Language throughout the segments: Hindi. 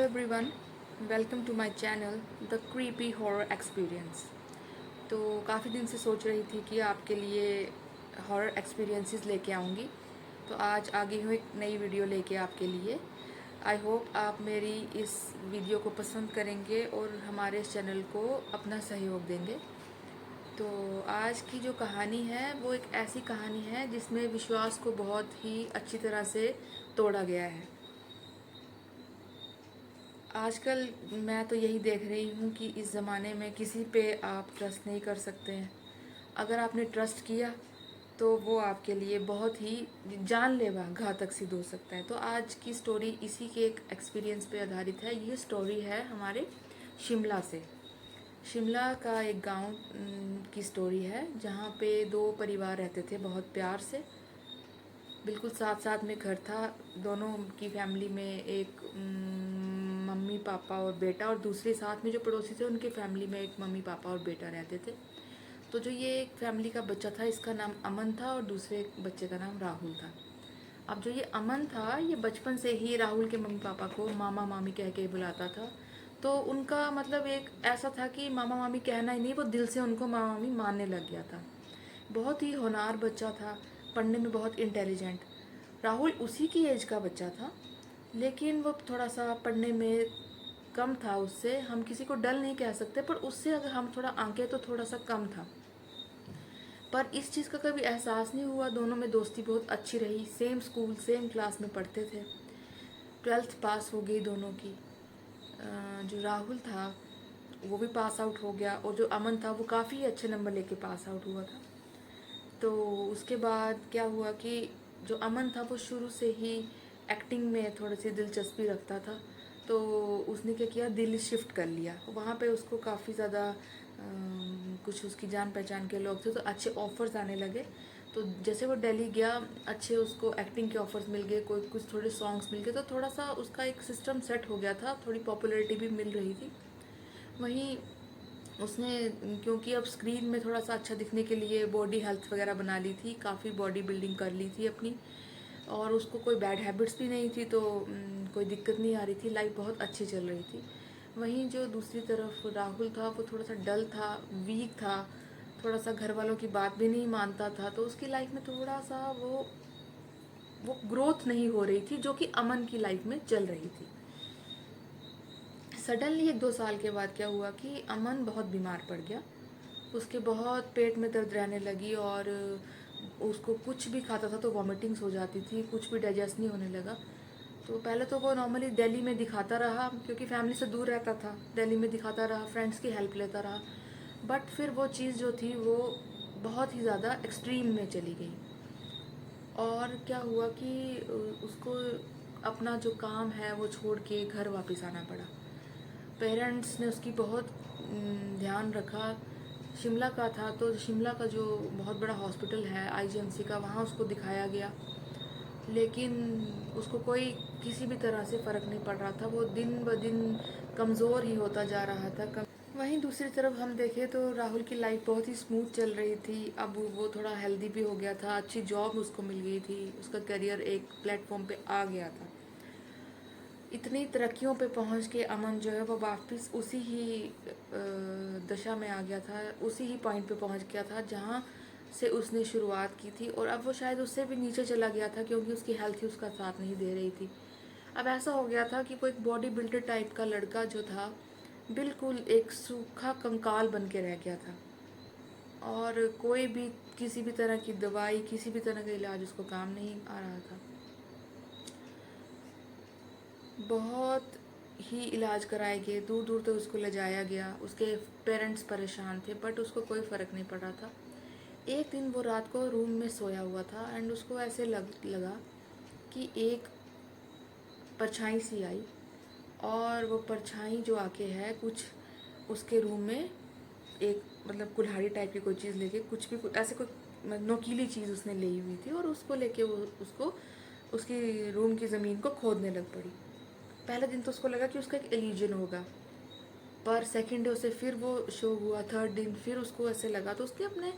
Everyone, welcome to my channel the creepy horror experience. तो काफ़ी दिन से सोच रही थी कि आपके लिए हॉरर एक्सपीरियंसेस लेके आऊँगी। तो आज आ गई हूँ एक नई वीडियो लेके आपके लिए। आई होप आप मेरी इस वीडियो को पसंद करेंगे और हमारे इस चैनल को अपना सहयोग देंगे। तो आज की जो कहानी है वो एक ऐसी कहानी है जिसमें विश्वास को बहुत ही अच्छी तरह से तोड़ा गया है। आजकल मैं तो यही देख रही हूँ कि इस ज़माने में किसी पे आप ट्रस्ट नहीं कर सकते हैं। अगर आपने ट्रस्ट किया तो वो आपके लिए बहुत ही जानलेवा घातक सिद्ध हो सकता है। तो आज की स्टोरी इसी के एक एक्सपीरियंस पे आधारित है। ये स्टोरी है हमारे शिमला से। शिमला का एक गांव की स्टोरी है जहाँ पे दो परिवार रहते थे बहुत प्यार से। बिल्कुल साथ साथ में घर था। दोनों की फैमिली में एक मम्मी पापा और बेटा, और दूसरे साथ में जो पड़ोसी थे उनके फैमिली में एक मम्मी पापा और बेटा रहते थे। तो जो ये एक फैमिली का बच्चा था इसका नाम अमन था और दूसरे बच्चे का नाम राहुल था। अब जो ये अमन था ये बचपन से ही राहुल के मम्मी पापा को मामा मामी कह के बुलाता था। तो उनका मतलब एक ऐसा था कि मामा मामी कहना ही नहीं, वो दिल से उनको मामा मामी मानने लग गया था। बहुत ही होनहार बच्चा था, पढ़ने में बहुत इंटेलिजेंट। राहुल उसी की एज का बच्चा था, लेकिन वो थोड़ा सा पढ़ने में कम था उससे। हम किसी को डल नहीं कह सकते, पर उससे अगर हम थोड़ा आंके तो थोड़ा सा कम था। पर इस चीज़ का कभी एहसास नहीं हुआ। दोनों में दोस्ती बहुत अच्छी रही। सेम स्कूल सेम क्लास में पढ़ते थे। 12th पास हो गई दोनों की। जो राहुल था वो भी पास आउट हो गया, और जो अमन था वो काफ़ी अच्छे नंबर लेके पास आउट हुआ था। तो उसके बाद क्या हुआ कि जो अमन था वो शुरू से ही एक्टिंग में थोड़ी सी दिलचस्पी रखता था। तो उसने क्या किया, दिल्ली शिफ्ट कर लिया। वहाँ पे उसको काफ़ी ज़्यादा कुछ उसकी जान पहचान के लोग थे, तो अच्छे ऑफ़र्स आने लगे। तो जैसे वो दिल्ली गया, अच्छे उसको एक्टिंग के ऑफ़र्स मिल गए, कोई कुछ थोड़े सॉन्ग्स मिल गए, तो थोड़ा सा उसका एक सिस्टम सेट हो गया था। थोड़ी पॉपुलैरिटी भी मिल रही थी। वहीं उसने, क्योंकि अब स्क्रीन में थोड़ा सा अच्छा दिखने के लिए बॉडी हेल्थ वगैरह बना ली थी, काफ़ी बॉडी बिल्डिंग कर ली थी अपनी, और उसको कोई बैड हैबिट्स भी नहीं थी। तो कोई दिक्कत नहीं आ रही थी, लाइफ बहुत अच्छी चल रही थी। वहीं जो दूसरी तरफ राहुल था वो थोड़ा सा डल था, वीक था, थोड़ा सा घर वालों की बात भी नहीं मानता था। तो उसकी लाइफ में थोड़ा सा वो ग्रोथ नहीं हो रही थी जो कि अमन की लाइफ में चल रही थी। सडनली 1-2 साल के बाद क्या हुआ कि अमन बहुत बीमार पड़ गया। उसके बहुत पेट में दर्द रहने लगी, और उसको कुछ भी खाता था तो वॉमिटिंग्स हो जाती थी, कुछ भी डाइजेस्ट नहीं होने लगा। तो पहले तो वो नॉर्मली दिल्ली में दिखाता रहा, क्योंकि फैमिली से दूर रहता था। दिल्ली में दिखाता रहा, फ्रेंड्स की हेल्प लेता रहा। बट फिर वो चीज़ जो थी वो बहुत ही ज़्यादा एक्सट्रीम में चली गई। और क्या हुआ कि उसको अपना जो काम है वो छोड़ के घर वापस आना पड़ा। पेरेंट्स ने उसकी बहुत ध्यान रखा। शिमला का था, तो शिमला का जो बहुत बड़ा हॉस्पिटल है आईजीएमसी का, वहाँ उसको दिखाया गया। लेकिन उसको कोई किसी भी तरह से फ़र्क नहीं पड़ रहा था। वो दिन ब दिन कमज़ोर ही होता जा रहा था। वहीं दूसरी तरफ हम देखें तो राहुल की लाइफ बहुत ही स्मूथ चल रही थी। अब वो थोड़ा हेल्दी भी हो गया था, अच्छी जॉब उसको मिल गई थी, उसका करियर एक प्लेटफॉर्म पे आ गया था। इतनी तरक्कियों पे पहुंच के अमन जो है वो वापस उसी ही दशा में आ गया था, उसी ही पॉइंट पे पहुंच गया था जहां से उसने शुरुआत की थी। और अब वो शायद उससे भी नीचे चला गया था, क्योंकि उसकी हेल्थ ही उसका साथ नहीं दे रही थी। अब ऐसा हो गया था कि वो एक बॉडी बिल्डर टाइप का लड़का जो था, बिल्कुल एक सूखा कंकाल बन के रह गया था। और कोई भी किसी भी तरह की दवाई, किसी भी तरह का इलाज उसको काम नहीं आ रहा था। बहुत ही इलाज कराए गए, दूर दूर तक उसको ले जाया गया। उसके पेरेंट्स परेशान थे, बट उसको कोई फ़र्क नहीं पड़ रहा था। एक दिन वो रात को रूम में सोया हुआ था, एंड उसको ऐसे लगा कि एक परछाई सी आई, और वो परछाई जो आके है कुछ उसके रूम में एक मतलब कुल्हाड़ी टाइप की कोई चीज़ लेके, कुछ भी ऐसे कोई नोकीली चीज़ उसने ली हुई थी, और उसको लेके वो उसको उसकी रूम की ज़मीन को खोदने लग पड़ी। पहले दिन तो उसको लगा कि उसका एक इल्यूजन होगा, पर सेकंड डे उसे फिर वो शो हुआ। थर्ड दिन फिर उसको ऐसे लगा, तो उसने अपने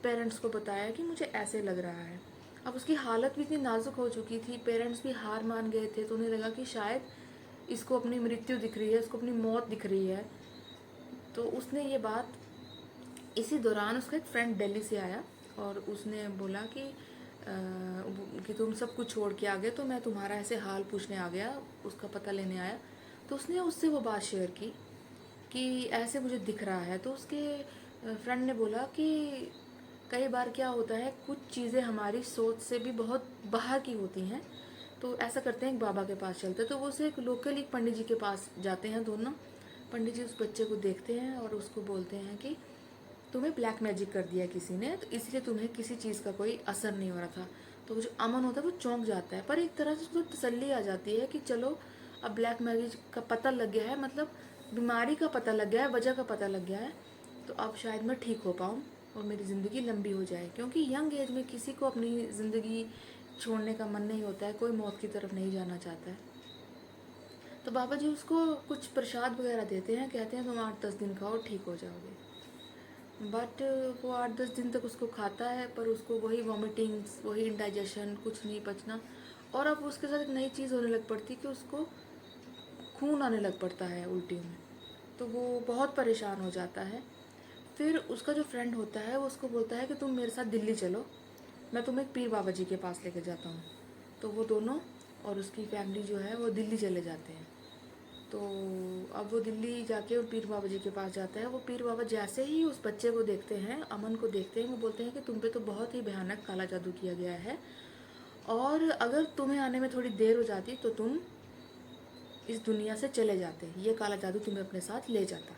पेरेंट्स को बताया कि मुझे ऐसे लग रहा है। अब उसकी हालत भी इतनी नाजुक हो चुकी थी, पेरेंट्स भी हार मान गए थे। तो उन्हें लगा कि शायद इसको अपनी मृत्यु दिख रही है, इसको अपनी मौत दिख रही है। तो उसने ये बात, इसी दौरान उसका एक फ्रेंड दिल्ली से आया और उसने बोला कि तुम सब कुछ छोड़ के आ गए, तो मैं तुम्हारा ऐसे हाल पूछने आ गया, उसका पता लेने आया। तो उसने उससे वो बात शेयर की कि ऐसे मुझे दिख रहा है। तो उसके फ्रेंड ने बोला कि कई बार क्या होता है, कुछ चीज़ें हमारी सोच से भी बहुत बाहर की होती हैं। तो ऐसा करते हैं, एक बाबा के पास चलते हैं। तो वो उसे एक लोकल एक पंडित जी के पास जाते हैं दोनों। पंडित जी उस बच्चे को देखते हैं और उसको बोलते हैं कि तुम्हें ब्लैक मैजिक कर दिया किसी ने, तो इसलिए तुम्हें किसी चीज़ का कोई असर नहीं हो रहा था। तो वो जो अमन होता है वो चौंक जाता है, पर एक तरह से उसको तसल्ली आ जाती है कि चलो अब ब्लैक मैजिक का पता लग गया है, मतलब बीमारी का पता लग गया है, वजह का पता लग गया है, तो अब शायद मैं ठीक हो पाऊँ और मेरी ज़िंदगी लंबी हो जाए। क्योंकि यंग एज में किसी को अपनी ज़िंदगी छोड़ने का मन नहीं होता है, कोई मौत की तरफ नहीं जाना चाहता है। तो बाबा जी उसको कुछ प्रसाद वगैरह देते हैं, कहते हैं तुम 8-10 दिन खाओ, ठीक हो जाओगे। बट वो 8-10 दिन तक उसको खाता है, पर उसको वही वॉमिटिंग्स, वही इंडाइजेशन, कुछ नहीं पचना। और अब उसके साथ एक नई चीज़ होने लग पड़ती कि उसको खून आने लग पड़ता है उल्टियों में। तो वो बहुत परेशान हो जाता है। फिर उसका जो फ्रेंड होता है वो उसको बोलता है कि तुम मेरे साथ दिल्ली चलो, मैं तुम्हें पीर बाबा जी के पास लेके जाता हूँ। तो वो दोनों और उसकी फैमिली जो है वो दिल्ली चले जाते हैं। तो अब वो दिल्ली जाके पीर बाबा जी के पास जाता है। वो पीर बाबा जैसे ही उस बच्चे को देखते हैं, अमन को देखते हैं, वो बोलते हैं कि तुम पे तो बहुत ही भयानक काला जादू किया गया है, और अगर तुम्हें आने में थोड़ी देर हो जाती तो तुम इस दुनिया से चले जाते, ये काला जादू तुम्हें अपने साथ ले जाता।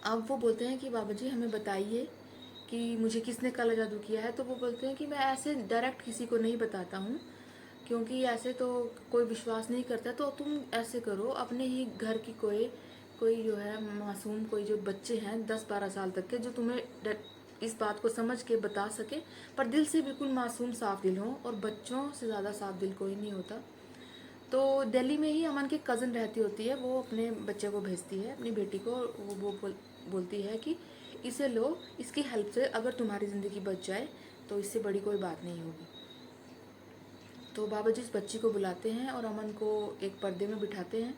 अब वो बोलते हैं कि बाबा जी हमें बताइए कि मुझे किसने काला जादू किया है। तो वो बोलते हैं कि मैं ऐसे डायरेक्ट किसी को नहीं बताता हूँ, क्योंकि ऐसे तो कोई विश्वास नहीं करता। तो तुम ऐसे करो, अपने ही घर की कोई कोई जो है मासूम, कोई जो बच्चे हैं 10-12 साल तक के, जो तुम्हें इस बात को समझ के बता सके, पर दिल से बिल्कुल मासूम साफ दिल हो, और बच्चों से ज़्यादा साफ दिल कोई नहीं होता। तो दिल्ली में ही अमन की कज़न रहती होती है, वो अपने बच्चे को भेजती है, अपनी बेटी को। वो बोलती है कि इसे लो, इसकी हेल्प से अगर तुम्हारी ज़िंदगी बच जाए तो इससे बड़ी कोई बात नहीं होगी। तो बाबा जी उस बच्ची को बुलाते हैं और अमन को एक पर्दे में बिठाते हैं,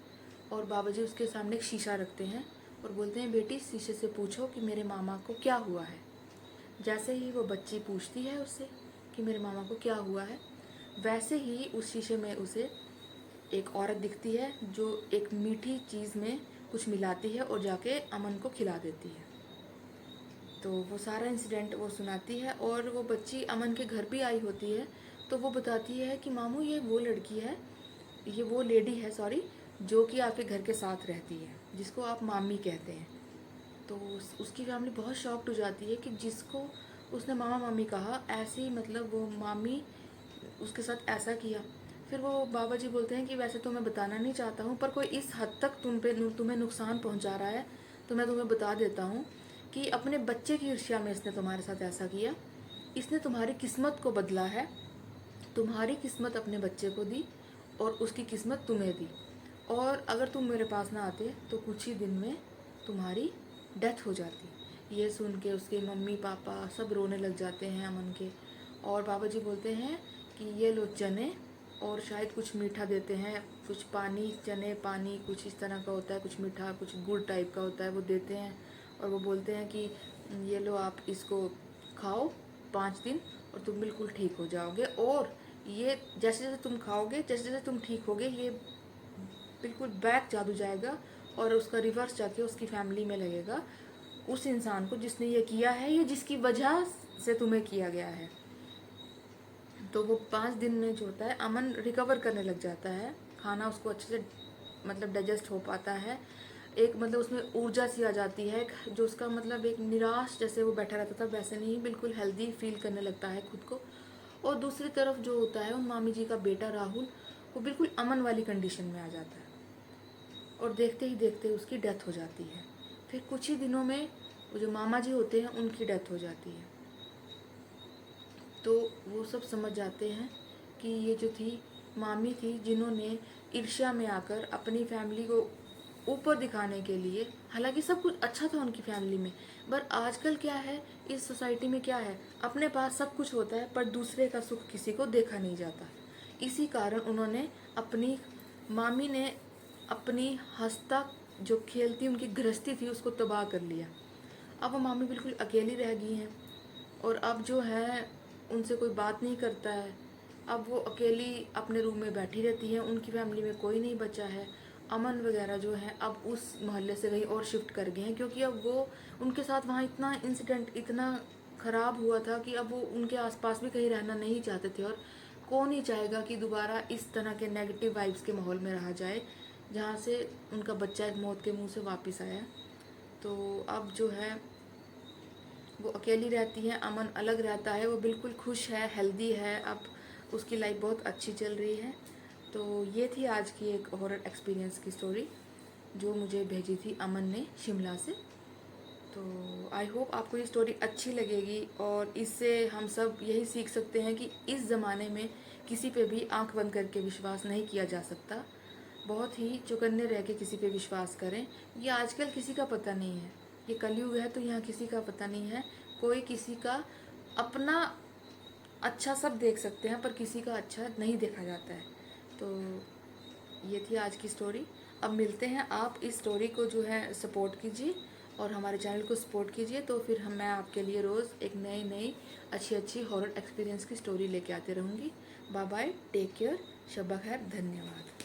और बाबा जी उसके सामने एक शीशा रखते हैं और बोलते हैं बेटी शीशे से पूछो कि मेरे मामा को क्या हुआ है। जैसे ही वो बच्ची पूछती है उससे कि मेरे मामा को क्या हुआ है, वैसे ही उस शीशे में उसे एक औरत दिखती है जो एक मीठी चीज़ में कुछ मिलाती है और जाके अमन को खिला देती है। तो वो सारा इंसिडेंट वो सुनाती है, और वो बच्ची अमन के घर भी आई होती है। तो वो बताती है कि मामू ये वो लड़की है, ये वो लेडी है, सॉरी, जो कि आपके घर के साथ रहती है, जिसको आप मामी कहते हैं। तो उसकी फैमिली बहुत शॉक्ड हो जाती है कि जिसको उसने मामा मामी कहा, ऐसे ही मतलब वो मामी उसके साथ ऐसा किया। फिर वो बाबा जी बोलते हैं कि वैसे तो मैं बताना नहीं चाहता हूँ, पर कोई इस हद तक तुम्हें नुकसान पहुँचा रहा है, तो मैं तुम्हें बता देता हूँ कि अपने बच्चे की ईर्ष्या में इसने तुम्हारे साथ ऐसा किया। इसने तुम्हारी किस्मत को बदला है, तुम्हारी किस्मत अपने बच्चे को दी और उसकी किस्मत तुम्हें दी, और अगर तुम मेरे पास ना आते तो कुछ ही दिन में तुम्हारी डेथ हो जाती। ये सुन के उसके मम्मी पापा सब रोने लग जाते हैं अमन के। और बाबा जी बोलते हैं कि ये लो चने, और शायद कुछ मीठा देते हैं, कुछ पानी, चने पानी कुछ इस तरह का होता है, कुछ मीठा कुछ गुड़ टाइप का होता है, वो देते हैं। और वो बोलते हैं कि ये लो आप इसको खाओ 5 दिन और तुम बिल्कुल ठीक हो जाओगे, और ये जैसे जैसे तुम खाओगे, जैसे जैसे तुम ठीक होगे, ये बिल्कुल बैक जादू जाएगा और उसका रिवर्स जाके उसकी फैमिली में लगेगा, उस इंसान को जिसने ये किया है, ये जिसकी वजह से तुम्हें किया गया है। तो वो 5 दिन में जो होता है अमन रिकवर करने लग जाता है, खाना उसको अच्छे से मतलब डाइजेस्ट हो पाता है, एक मतलब उसमें ऊर्जा सी आ जाती है, जो उसका मतलब एक निराश जैसे वो बैठा रहता था वैसे नहीं, बिल्कुल हेल्दी फील करने लगता है खुद को। और दूसरी तरफ जो होता है उन मामी जी का बेटा राहुल, वो बिल्कुल अमन वाली कंडीशन में आ जाता है, और देखते ही देखते उसकी डेथ हो जाती है। फिर कुछ ही दिनों में वो जो मामा जी होते हैं उनकी डेथ हो जाती है। तो वो सब समझ जाते हैं कि ये जो थी मामी थी, जिन्होंने ईर्ष्या में आकर अपनी फैमिली को ऊपर दिखाने के लिए, हालांकि सब कुछ अच्छा था उनकी फैमिली में, पर आजकल क्या है, इस सोसाइटी में क्या है, अपने पास सब कुछ होता है पर दूसरे का सुख किसी को देखा नहीं जाता। इसी कारण उन्होंने अपनी मामी ने अपनी हंसता जो खेलती उनकी गृहस्थी थी उसको तबाह कर लिया। अब वो मामी बिल्कुल अकेली रह गई हैं और अब जो है उनसे कोई बात नहीं करता है। अब वो अकेली अपने रूम में बैठी रहती हैं, उनकी फैमिली में कोई नहीं बचा है। अमन वगैरह जो है अब उस मोहल्ले से कहीं और शिफ्ट कर गए हैं, क्योंकि अब वो उनके साथ वहाँ इतना इंसिडेंट इतना ख़राब हुआ था कि अब वो उनके आसपास भी कहीं रहना नहीं चाहते थे। और कौन ही चाहेगा कि दोबारा इस तरह के नेगेटिव वाइब्स के माहौल में रहा जाए जहाँ से उनका बच्चा एक मौत के मुंह से वापस आया। तो अब जो है वो अकेली रहती है, अमन अलग रहता है, वो बिल्कुल खुश है, हेल्दी है, अब उसकी लाइफ बहुत अच्छी चल रही है। तो ये थी आज की एक हॉरर एक्सपीरियंस की स्टोरी जो मुझे भेजी थी अमन ने शिमला से। तो आई होप आपको ये स्टोरी अच्छी लगेगी और इससे हम सब यही सीख सकते हैं कि इस ज़माने में किसी पे भी आंख बंद करके विश्वास नहीं किया जा सकता। बहुत ही चौकन्ने रह के किसी पे विश्वास करें। ये आजकल किसी का पता नहीं है, ये कलयुग है, तो यहाँ किसी का पता नहीं है। कोई किसी का अपना अच्छा सब देख सकते हैं पर किसी का अच्छा नहीं देखा जाता है। तो ये थी आज की स्टोरी। अब मिलते हैं, आप इस स्टोरी को जो है सपोर्ट कीजिए और हमारे चैनल को सपोर्ट कीजिए, तो फिर मैं आपके लिए रोज़ एक नई नई अच्छी अच्छी हॉरर एक्सपीरियंस की स्टोरी लेके आती रहूँगी। बाय बाय, टेक केयर, शब्बा खैर, धन्यवाद।